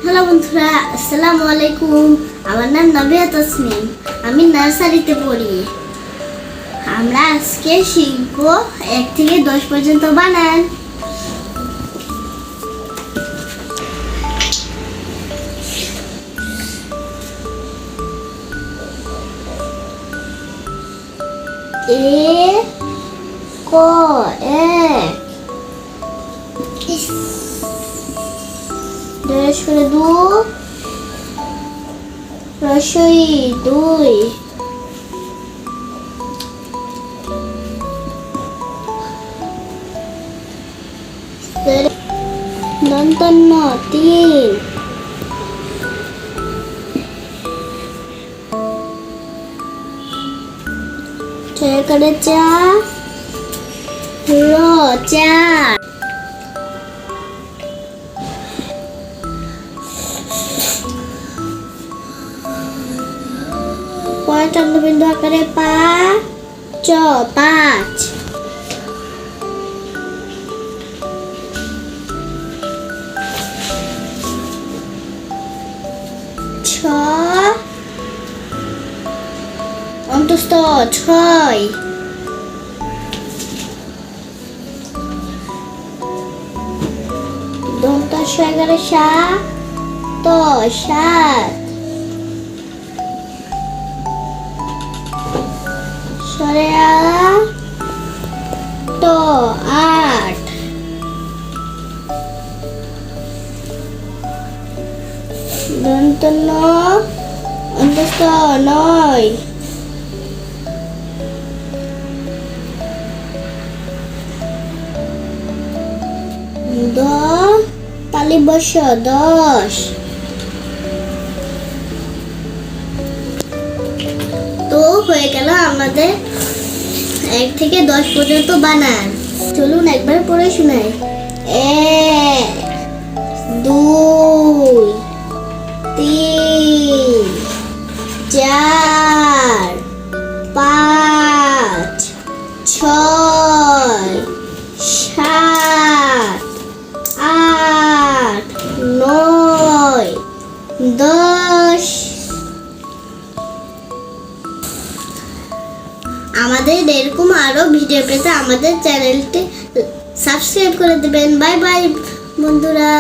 Hello বন্ধুরা, আসসালামু আলাইকুম। আমার নাম নাবিয়া তাসনিম, আমি নার্সারিতে পড়ি। আমরা আজকে শিখব 1 থেকে 10 পর্যন্ত বানান। রসই 2 দন্তন্য 3 ছয়কারে 4 র 4 চন্দ্রবিন্দু আকারে 5 অন্তস্থ 6 দন্তাস্য 11 7 সরে 8 দন্ত 9 অন্তস্থ 9 তালিবস্য 10। তো হয়ে গেল আমাদের 1 থেকে 10 পর্যন্ত বানান। চলুন একবার পড়ে শোনাই। 1 2 3 4 5 6 7 8 9 10। আমাদের এরকম আরো ভিডিও পেতে আমাদের চ্যানেলটি সাবস্ক্রাইব করে দেবেন। বাই বাই বন্ধুরা।